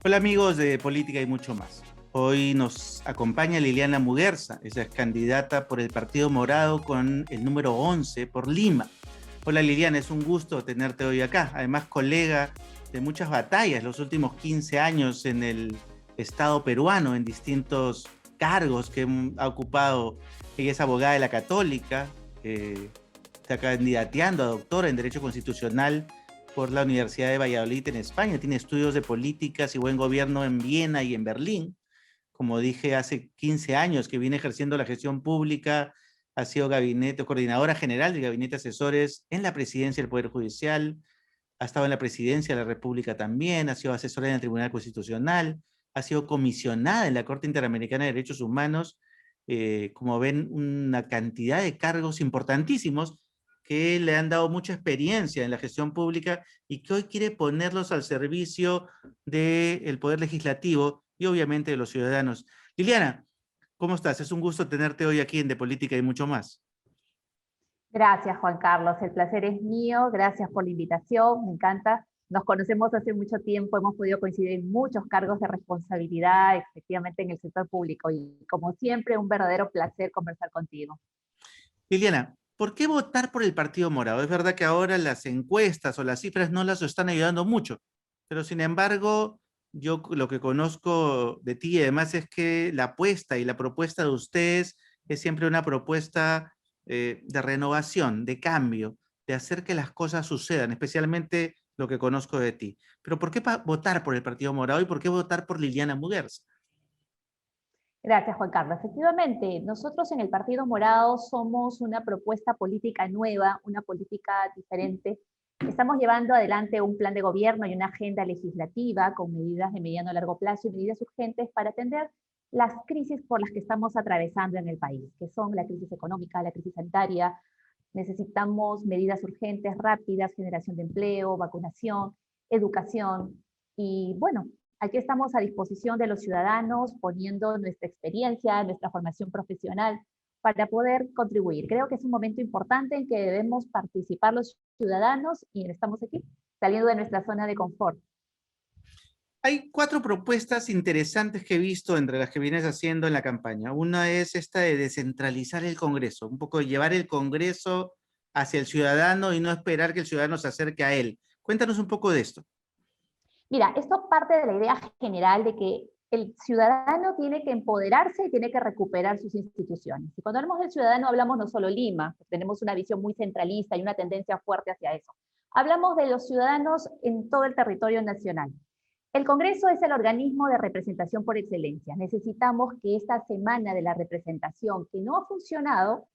Hola amigos de Política y mucho más. Hoy nos acompaña Liliana Muguerza, ella es candidata por el Partido Morado con el número 11 por Lima. Hola Liliana, es un gusto tenerte hoy acá, además colega de muchas batallas los últimos 15 años en el Estado peruano, en distintos cargos que ha ocupado. Ella es abogada de la Católica, está candidateando a doctora en Derecho Constitucional por la Universidad de Valladolid en España. Tiene estudios de políticas y buen gobierno en Viena y en Berlín. Como dije, hace 15 años que viene ejerciendo la gestión pública, ha sido gabinete, coordinadora general del Gabinete de Asesores en la Presidencia del Poder Judicial, ha estado en la Presidencia de la República también, ha sido asesora en el Tribunal Constitucional, ha sido comisionada en la Corte Interamericana de Derechos Humanos. Como ven, una cantidad de cargos importantísimos que le han dado mucha experiencia en la gestión pública y que hoy quiere ponerlos al servicio del Poder Legislativo y obviamente de los ciudadanos. Liliana, ¿cómo estás? Es un gusto tenerte hoy aquí en De Política y mucho más. Gracias, Juan Carlos. El placer es mío. Gracias por la invitación. Me encanta. Nos conocemos hace mucho tiempo, hemos podido coincidir en muchos cargos de responsabilidad, efectivamente, en el sector público. Y como siempre, un verdadero placer conversar contigo. Liliana, ¿por qué votar por el Partido Morado? Es verdad que ahora las encuestas o las cifras no las están ayudando mucho, pero sin embargo, yo lo que conozco de ti además es que la apuesta y la propuesta de ustedes es siempre una propuesta de renovación, de cambio, de hacer que las cosas sucedan, especialmente lo que conozco de ti. Pero ¿por qué votar por el Partido Morado y por qué votar por Liliana Muguerza? Gracias, Juan Carlos. Efectivamente, nosotros en el Partido Morado somos una propuesta política nueva, una política diferente. Estamos llevando adelante un plan de gobierno y una agenda legislativa con medidas de mediano a largo plazo y medidas urgentes para atender las crisis por las que estamos atravesando en el país, que son la crisis económica, la crisis sanitaria. Necesitamos medidas urgentes, rápidas, generación de empleo, vacunación, educación. Y bueno, aquí estamos a disposición de los ciudadanos, poniendo nuestra experiencia, nuestra formación profesional para poder contribuir. Creo que es un momento importante en que debemos participar los ciudadanos y estamos aquí, saliendo de nuestra zona de confort. Hay 4 propuestas interesantes que he visto entre las que vienes haciendo en la campaña. Una es esta de descentralizar el Congreso, un poco de llevar el Congreso hacia el ciudadano y no esperar que el ciudadano se acerque a él. Cuéntanos un poco de esto. Mira, esto parte de la idea general de que el ciudadano tiene que empoderarse y tiene que recuperar sus instituciones. Y cuando hablamos del ciudadano hablamos no solo Lima, tenemos una visión muy centralista y una tendencia fuerte hacia eso. Hablamos de los ciudadanos en todo el territorio nacional. El Congreso es el organismo de representación por excelencia. Necesitamos que esta semana de la representación, que no ha funcionado,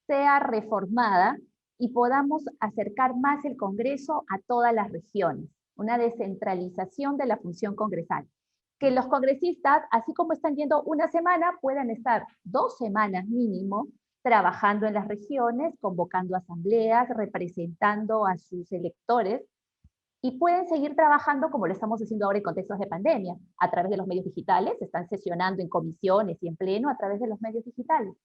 sea reformada y podamos acercar más el Congreso a todas las regiones. Una descentralización de la función congresal. Que los congresistas, así como están yendo una semana, puedan estar 2 semanas mínimo trabajando en las regiones, convocando asambleas, representando a sus electores, y pueden seguir trabajando como lo estamos haciendo ahora en contextos de pandemia, a través de los medios digitales, están sesionando en comisiones y en pleno a través de los medios digitales.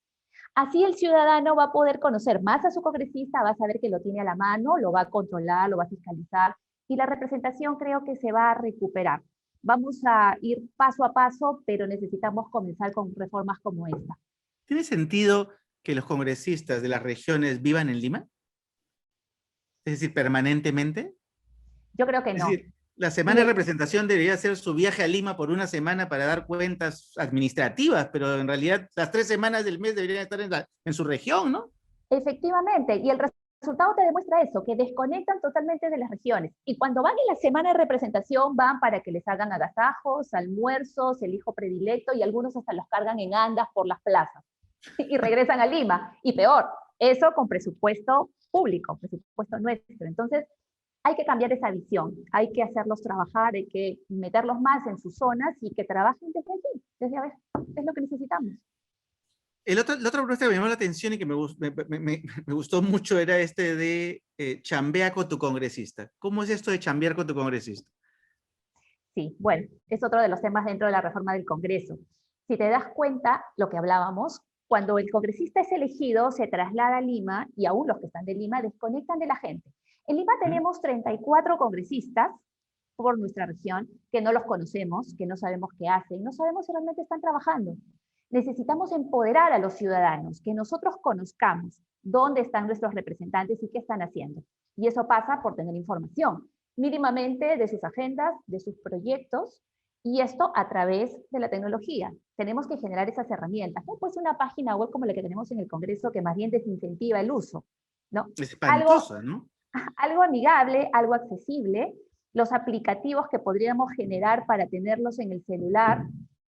Así el ciudadano va a poder conocer más a su congresista, va a saber que lo tiene a la mano, lo va a controlar, lo va a fiscalizar, y la representación creo que se va a recuperar. Vamos a ir paso a paso, pero necesitamos comenzar con reformas como esta. ¿Tiene sentido que los congresistas de las regiones vivan en Lima? Es decir, permanentemente. Yo creo que Es no. decir, la semana de representación debería ser su viaje a Lima por una semana para dar cuentas administrativas, pero en realidad las 3 semanas del mes deberían estar en su región, ¿no? Efectivamente, y el resultado te demuestra eso, que desconectan totalmente de las regiones. Y cuando van en la semana de representación, van para que les hagan agasajos, almuerzos, el hijo predilecto, y algunos hasta los cargan en andas por las plazas. Y regresan a Lima. Y peor, eso con presupuesto público, presupuesto nuestro. Entonces, hay que cambiar esa visión, hay que hacerlos trabajar, hay que meterlos más en sus zonas y que trabajen desde allí, desde a ver, es lo que necesitamos. La otra propuesta que me llamó la atención y que me gustó mucho era este de chambea con tu congresista. ¿Cómo es esto de chambear con tu congresista? Sí, bueno, es otro de los temas dentro de la reforma del Congreso. Si te das cuenta, lo que hablábamos, cuando el congresista es elegido, se traslada a Lima y aún los que están de Lima desconectan de la gente. En Lima tenemos 34 congresistas por nuestra región, que no los conocemos, que no sabemos qué hacen, no sabemos si realmente están trabajando. Necesitamos empoderar a los ciudadanos, que nosotros conozcamos dónde están nuestros representantes y qué están haciendo. Y eso pasa por tener información, mínimamente de sus agendas, de sus proyectos, y esto a través de la tecnología. Tenemos que generar esas herramientas. No puede ser una página web como la que tenemos en el Congreso, que más bien desincentiva el uso, ¿no? Espantosa, ¿no? Algo amigable, algo accesible, los aplicativos que podríamos generar para tenerlos en el celular,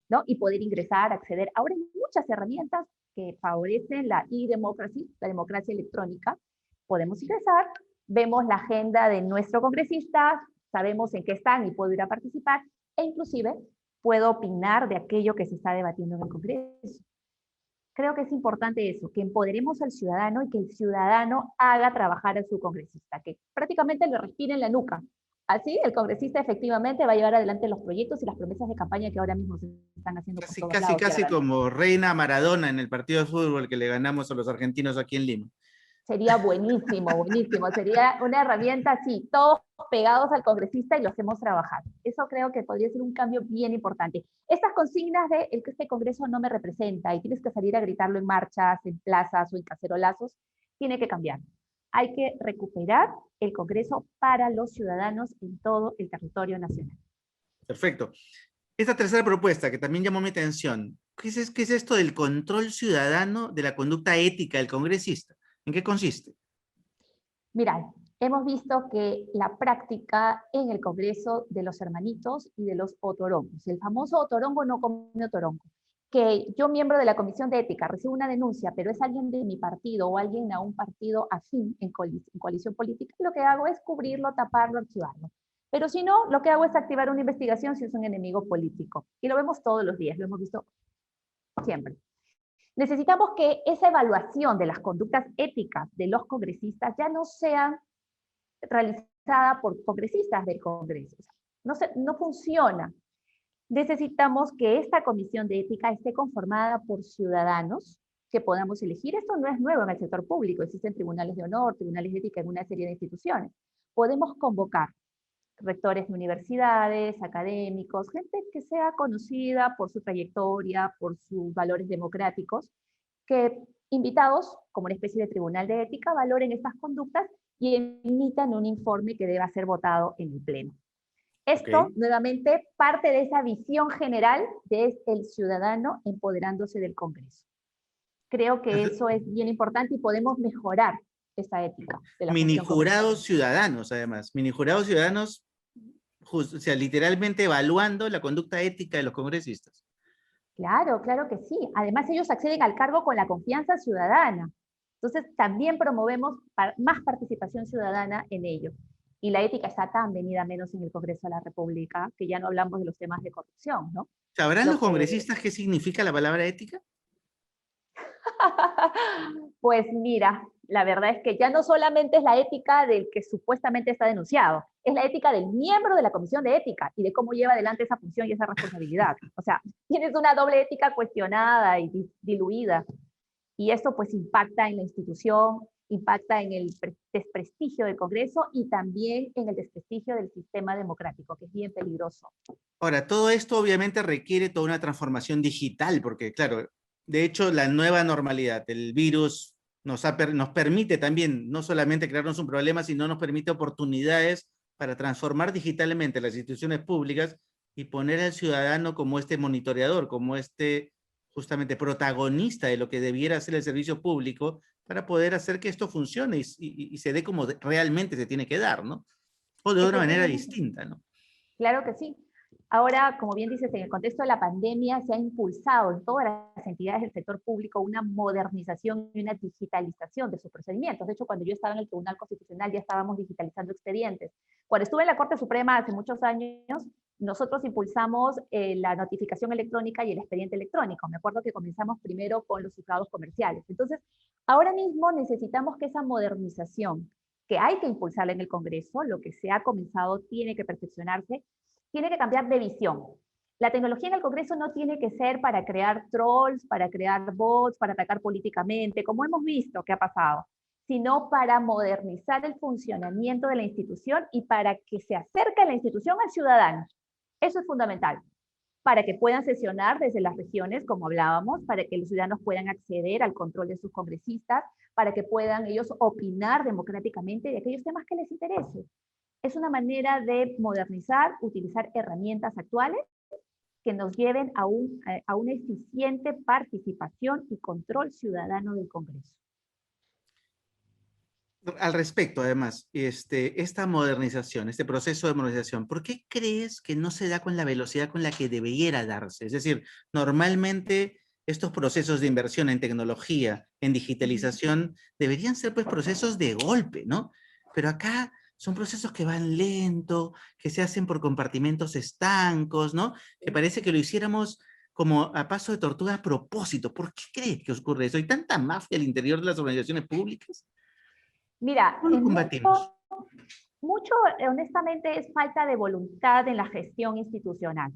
¿no? Y poder ingresar, acceder. Ahora hay muchas herramientas que favorecen la e-democracy, la democracia electrónica. Podemos ingresar, vemos la agenda de nuestro congresista, sabemos en qué están y puedo ir a participar, e inclusive puedo opinar de aquello que se está debatiendo en el Congreso. Creo que es importante eso, que empoderemos al ciudadano y que el ciudadano haga trabajar a su congresista, que prácticamente le respire en la nuca. Así el congresista efectivamente va a llevar adelante los proyectos y las promesas de campaña que ahora mismo se están haciendo por todos lados. Casi como Reina Maradona en el partido de fútbol que le ganamos a los argentinos aquí en Lima. Sería buenísimo, buenísimo. Sería una herramienta así, todos pegados al congresista y lo hacemos trabajar. Eso creo que podría ser un cambio bien importante. Estas consignas de el que este congreso no me representa y tienes que salir a gritarlo en marchas, en plazas o en cacerolazos, tiene que cambiar. Hay que recuperar el congreso para los ciudadanos en todo el territorio nacional. Perfecto. Esta tercera propuesta, que también llamó mi atención, qué es esto del control ciudadano de la conducta ética del congresista? ¿En qué consiste? Mirad, hemos visto que la práctica en el Congreso de los hermanitos y de los otorongos, el famoso otorongo no come otorongo, que yo, miembro de la Comisión de Ética, recibo una denuncia, pero es alguien de mi partido o alguien a un partido afín en coalición política, lo que hago es cubrirlo, taparlo, archivarlo. Pero si no, lo que hago es activar una investigación si es un enemigo político. Y lo vemos todos los días, lo hemos visto siempre. Necesitamos que esa evaluación de las conductas éticas de los congresistas ya no sea realizada por congresistas del Congreso. No funciona. Necesitamos que esta comisión de ética esté conformada por ciudadanos que podamos elegir. Esto no es nuevo en el sector público, existen tribunales de honor, tribunales de ética en una serie de instituciones. Podemos convocar rectores de universidades, académicos, gente que sea conocida por su trayectoria, por sus valores democráticos, que invitados, como una especie de tribunal de ética, valoren estas conductas y emitan un informe que deba ser votado en el Pleno. Esto, nuevamente, parte de esa visión general del ciudadano empoderándose del Congreso. Creo que eso es bien importante y podemos mejorar esa ética. Mini jurados ciudadanos, además. Mini jurados ciudadanos, o sea, literalmente evaluando la conducta ética de los congresistas. Claro, claro que sí. Además, ellos acceden al cargo con la confianza ciudadana. Entonces, también promovemos más participación ciudadana en ello. Y la ética está tan venida menos en el Congreso de la República, que ya no hablamos de los temas de corrupción, ¿no? ¿Sabrán los congresistas qué significa la palabra ética? Pues mira, la verdad es que ya no solamente es la ética del que supuestamente está denunciado, es la ética del miembro de la Comisión de Ética y de cómo lleva adelante esa función y esa responsabilidad. O sea, tienes una doble ética cuestionada y diluida. Y esto pues impacta en la institución, impacta en el desprestigio del Congreso y también en el desprestigio del sistema democrático, que es bien peligroso. Ahora, todo esto obviamente requiere toda una transformación digital, porque claro, de hecho la nueva normalidad, el virus nos permite también no solamente crearnos un problema, sino nos permite oportunidades para transformar digitalmente las instituciones públicas y poner al ciudadano como este monitoreador, como este justamente protagonista de lo que debiera ser el servicio público para poder hacer que esto funcione y se dé como realmente se tiene que dar, ¿no? O de una manera distinta, ¿no? Claro que sí. Ahora, como bien dices, en el contexto de la pandemia se ha impulsado en todas las entidades del sector público una modernización y una digitalización de sus procedimientos. De hecho, cuando yo estaba en el Tribunal Constitucional ya estábamos digitalizando expedientes. Cuando estuve en la Corte Suprema hace muchos años, nosotros impulsamos la notificación electrónica y el expediente electrónico. Me acuerdo que comenzamos primero con los juzgados comerciales. Entonces, ahora mismo necesitamos que esa modernización, que hay que impulsarla en el Congreso, lo que se ha comenzado tiene que perfeccionarse, tiene que cambiar de visión. La tecnología en el Congreso no tiene que ser para crear trolls, para crear bots, para atacar políticamente, como hemos visto que ha pasado, sino para modernizar el funcionamiento de la institución y para que se acerque la institución al ciudadano. Eso es fundamental, para que puedan sesionar desde las regiones, como hablábamos, para que los ciudadanos puedan acceder al control de sus congresistas, para que puedan ellos opinar democráticamente de aquellos temas que les interesen. Es una manera de modernizar, utilizar herramientas actuales que nos lleven a una eficiente participación y control ciudadano del Congreso. Al respecto, además, esta modernización, este proceso de modernización, ¿por qué crees que no se da con la velocidad con la que debiera darse? Es decir, normalmente estos procesos de inversión en tecnología, en digitalización, deberían ser pues procesos de golpe, ¿no? Pero acá son procesos que van lento, que se hacen por compartimentos estancos, ¿no? Que parece que lo hiciéramos como a paso de tortuga a propósito. ¿Por qué crees que ocurre eso? ¿Hay tanta mafia al interior de las organizaciones públicas? Mira, ¿Cómo lo combatimos? mucho honestamente es falta de voluntad en la gestión institucional,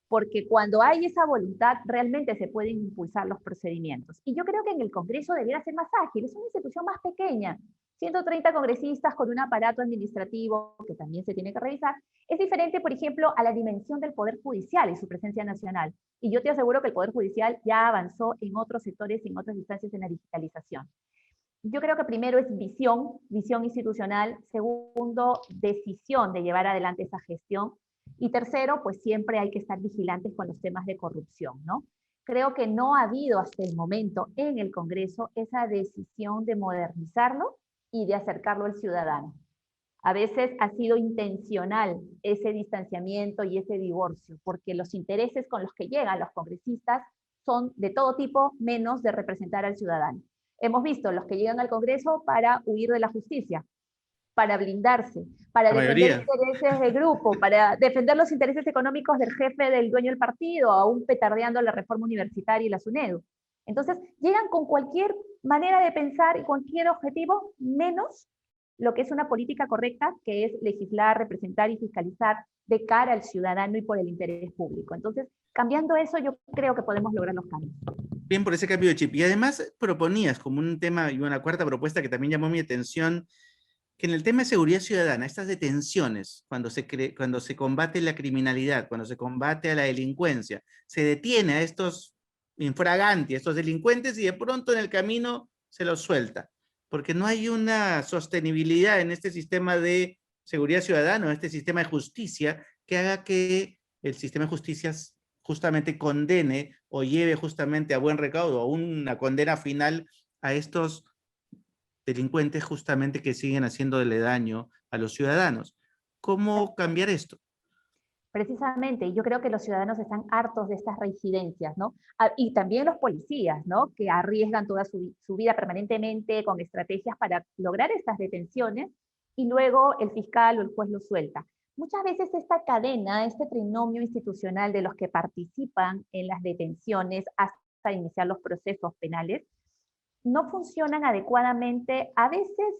porque cuando hay esa voluntad realmente se pueden impulsar los procedimientos. Y yo creo que en el Congreso debiera ser más ágil, es una institución más pequeña, 130 congresistas con un aparato administrativo que también se tiene que revisar. Es diferente, por ejemplo, a la dimensión del Poder Judicial y su presencia nacional. Y yo te aseguro que el Poder Judicial ya avanzó en otros sectores y en otras instancias en la digitalización. Yo creo que primero es visión institucional, segundo, decisión de llevar adelante esa gestión, y tercero, pues siempre hay que estar vigilantes con los temas de corrupción, ¿no? Creo que no ha habido hasta el momento en el Congreso esa decisión de modernizarlo y de acercarlo al ciudadano. A veces ha sido intencional ese distanciamiento y ese divorcio, porque los intereses con los que llegan los congresistas son de todo tipo, menos de representar al ciudadano. Hemos visto los que llegan al Congreso para huir de la justicia, para blindarse, para La defender mayoría. intereses de grupo, para defender los intereses económicos del jefe del dueño del partido, aún petardeando la reforma universitaria y la SUNEDU. Entonces, llegan con cualquier manera de pensar y cualquier objetivo, menos lo que es una política correcta, que es legislar, representar y fiscalizar de cara al ciudadano y por el interés público. Entonces, cambiando eso, yo creo que podemos lograr los cambios. Bien por ese cambio de chip. Y además proponías como un tema y una cuarta propuesta que también llamó mi atención, que en el tema de seguridad ciudadana, estas detenciones, cuando se combate la criminalidad, cuando se combate a la delincuencia, se detiene a estos infraganti, a estos delincuentes y de pronto en el camino se los suelta, porque no hay una sostenibilidad en este sistema de seguridad ciudadana, en este sistema de justicia, que haga que el sistema de justicia justamente condene o lleve justamente a buen recaudo, a una condena final a estos delincuentes justamente que siguen haciéndole daño a los ciudadanos. ¿Cómo cambiar esto? Precisamente, y yo creo que los ciudadanos están hartos de estas reincidencias, ¿no? Y también los policías, ¿no? Que arriesgan toda su vida permanentemente con estrategias para lograr estas detenciones y luego el fiscal o el juez lo suelta. Muchas veces esta cadena, este trinomio institucional de los que participan en las detenciones hasta iniciar los procesos penales, no funcionan adecuadamente, a veces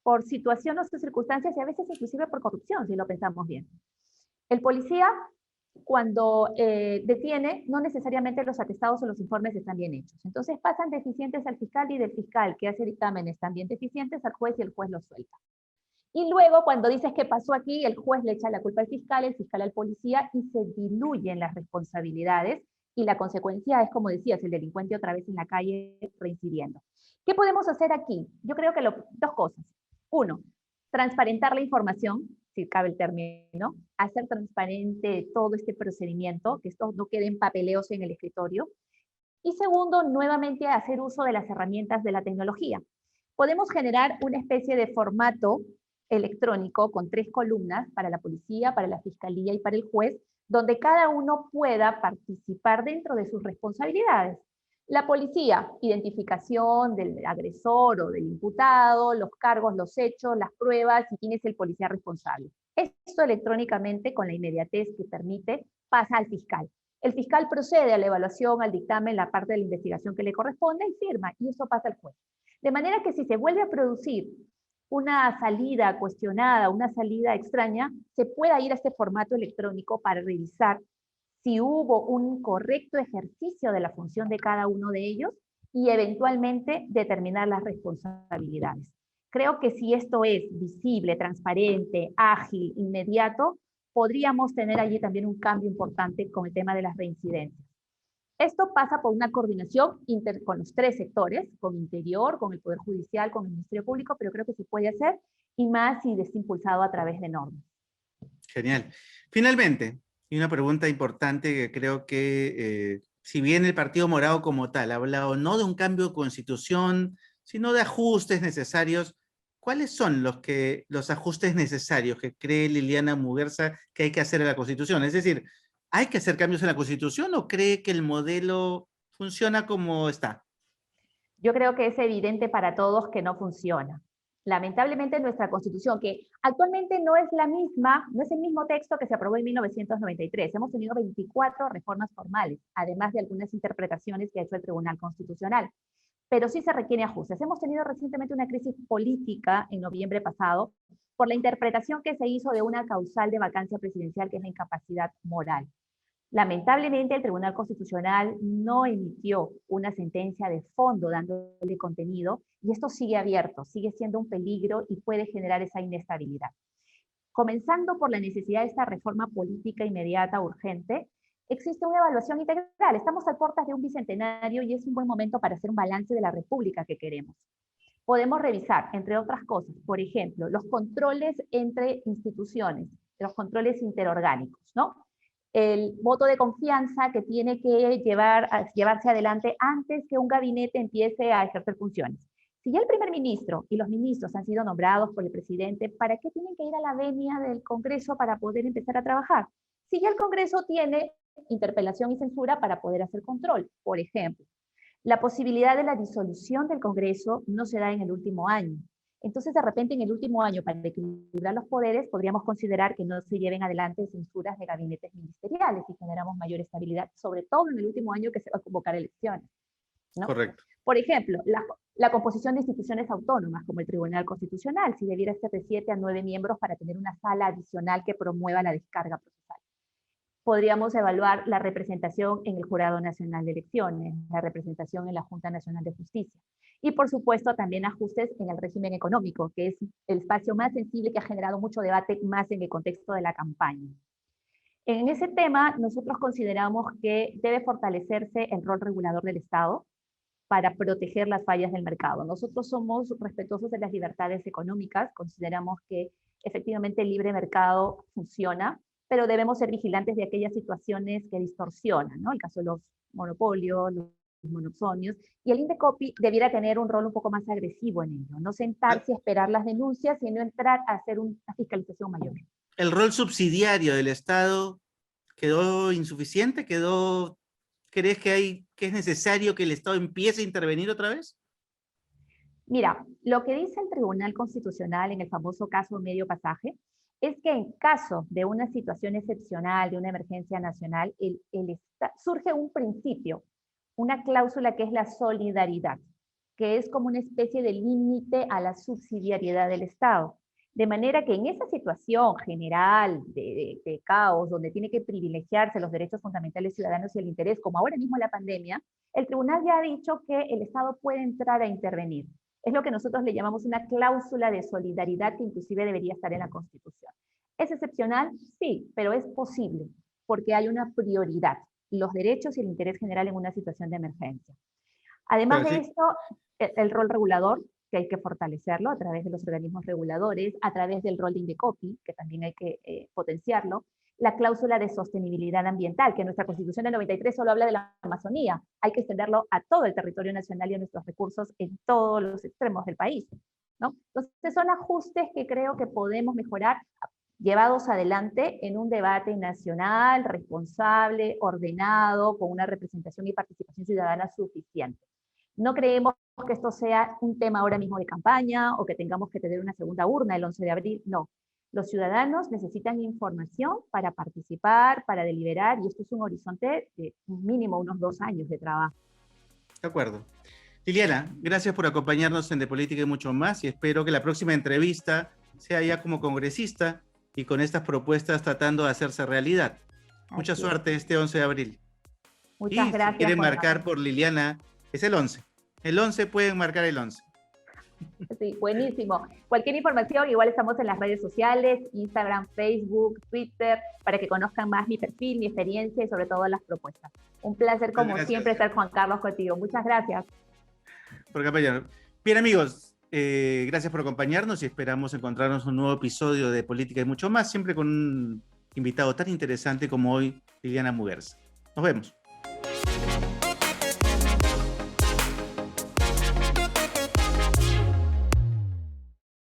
por situaciones o circunstancias y a veces inclusive por corrupción, si lo pensamos bien. El policía, cuando detiene, no necesariamente los atestados o los informes están bien hechos. Entonces pasan deficientes al fiscal y del fiscal que hace dictámenes también deficientes al juez y el juez los suelta. Y luego cuando dices qué pasó aquí, el juez le echa la culpa al fiscal al policía y se diluyen las responsabilidades y la consecuencia es, como decías, el delincuente otra vez en la calle reincidiendo. ¿Qué podemos hacer aquí? Yo creo que dos cosas. Uno, transparentar la información, si cabe el término, hacer transparente todo este procedimiento, que esto no quede en papeleos en el escritorio. Y segundo, nuevamente hacer uso de las herramientas de la tecnología. Podemos generar una especie de formato electrónico con 3 columnas para la policía, para la fiscalía y para el juez, donde cada uno pueda participar dentro de sus responsabilidades. La policía, identificación del agresor o del imputado, los cargos, los hechos, las pruebas y quién es el policía responsable. Esto electrónicamente, con la inmediatez que permite, pasa al fiscal. El fiscal procede a la evaluación, al dictamen, la parte de la investigación que le corresponde y firma, y eso pasa al juez. De manera que si se vuelve a producir una salida cuestionada, una salida extraña, se pueda ir a este formato electrónico para revisar si hubo un correcto ejercicio de la función de cada uno de ellos y eventualmente determinar las responsabilidades. Creo que si esto es visible, transparente, ágil, inmediato, podríamos tener allí también un cambio importante con el tema de las reincidencias. Esto pasa por una coordinación con los tres sectores, con Interior, con el Poder Judicial, con el Ministerio Público, pero creo que se puede hacer, y más si es impulsado a través de normas. Genial. Finalmente, y una pregunta importante que creo que, si bien el Partido Morado como tal ha hablado no de un cambio de constitución, sino de ajustes necesarios, ¿cuáles son los ajustes necesarios que cree Liliana Muguerza que hay que hacer en la Constitución? Es decir, ¿hay que hacer cambios en la Constitución o cree que el modelo funciona como está? Yo creo que es evidente para todos que no funciona. Lamentablemente nuestra Constitución, que actualmente no es la misma, no es el mismo texto que se aprobó en 1993. Hemos tenido 24 reformas formales, además de algunas interpretaciones que ha hecho el Tribunal Constitucional. Pero sí se requiere ajustes. Hemos tenido recientemente una crisis política en noviembre pasado por la interpretación que se hizo de una causal de vacancia presidencial, que es la incapacidad moral. Lamentablemente, el Tribunal Constitucional no emitió una sentencia de fondo dándole contenido, y esto sigue abierto, sigue siendo un peligro y puede generar esa inestabilidad. Comenzando por la necesidad de esta reforma política inmediata, urgente, existe una evaluación integral. Estamos a puertas de un bicentenario y es un buen momento para hacer un balance de la república que queremos. Podemos revisar, entre otras cosas, por ejemplo, los controles entre instituciones, los controles interorgánicos, ¿no? El voto de confianza que tiene que llevarse adelante antes que un gabinete empiece a ejercer funciones. Si ya el primer ministro y los ministros han sido nombrados por el presidente, ¿para qué tienen que ir a la venia del Congreso para poder empezar a trabajar? Si ya el Congreso tiene interpelación y censura para poder hacer control, por ejemplo. La posibilidad de la disolución del Congreso no se da en el último año. Entonces, de repente, en el último año, para equilibrar los poderes, podríamos considerar que no se lleven adelante censuras de gabinetes ministeriales y generamos mayor estabilidad, sobre todo en el último año que se va a convocar elecciones, ¿no? Correcto. Por ejemplo, la composición de instituciones autónomas, como el Tribunal Constitucional, si debiera ser de 7 a 9 miembros para tener una sala adicional que promueva la descarga procesal. Podríamos evaluar la representación en el Jurado Nacional de Elecciones, la representación en la Junta Nacional de Justicia. Y por supuesto también ajustes en el régimen económico, que es el espacio más sensible que ha generado mucho debate más en el contexto de la campaña. En ese tema, nosotros consideramos que debe fortalecerse el rol regulador del Estado para proteger las fallas del mercado. Nosotros somos respetuosos de las libertades económicas, consideramos que efectivamente el libre mercado funciona, pero debemos ser vigilantes de aquellas situaciones que distorsionan, ¿no? El caso de los monopolios, los monopsonios, y el Indecopi debiera tener un rol un poco más agresivo en ello, no sentarse a esperar las denuncias, sino entrar a hacer una fiscalización mayor. ¿El rol subsidiario del Estado quedó insuficiente? ¿Crees que es necesario que el Estado empiece a intervenir otra vez? Mira, lo que dice el Tribunal Constitucional en el famoso caso Medio Pasaje es que en caso de una situación excepcional, de una emergencia nacional, surge un principio, una cláusula que es la solidaridad, que es como una especie de límite a la subsidiariedad del Estado. De manera que en esa situación general de caos, donde tiene que privilegiarse los derechos fundamentales ciudadanos y el interés, como ahora mismo la pandemia, el tribunal ya ha dicho que el Estado puede entrar a intervenir. Es lo que nosotros le llamamos una cláusula de solidaridad que inclusive debería estar en la Constitución. ¿Es excepcional? Sí, pero es posible, porque hay una prioridad, los derechos y el interés general en una situación de emergencia. Además de esto, el rol regulador, que hay que fortalecerlo a través de los organismos reguladores, a través del rol de Indecopi, que también hay que potenciarlo, la cláusula de sostenibilidad ambiental, que nuestra Constitución del 93 solo habla de la Amazonía, hay que extenderlo a todo el territorio nacional y a nuestros recursos en todos los extremos del país, ¿no? Entonces son ajustes que creo que podemos mejorar, llevados adelante en un debate nacional, responsable, ordenado, con una representación y participación ciudadana suficiente. No creemos que esto sea un tema ahora mismo de campaña o que tengamos que tener una segunda urna el 11 de abril, no. Los ciudadanos necesitan información para participar, para deliberar, y esto es un horizonte de mínimo unos 2 años de trabajo. De acuerdo. Liliana, gracias por acompañarnos en De Política y mucho más, y espero que la próxima entrevista sea ya como congresista y con estas propuestas tratando de hacerse realidad. Mucha suerte este 11 de abril. Muchas gracias. Si quieren marcar por Liliana, es el 11. El 11 pueden marcar el 11. Sí, buenísimo. Cualquier información, igual estamos en las redes sociales, Instagram, Facebook, Twitter, para que conozcan más mi perfil, mi experiencia y sobre todo las propuestas. Un placer, como siempre, estar, Juan Carlos, contigo. Muchas gracias. Por acompañarnos. Bien, amigos, gracias por acompañarnos y esperamos encontrarnos un nuevo episodio de Política y mucho más, siempre con un invitado tan interesante como hoy, Liliana Muguerza. Nos vemos.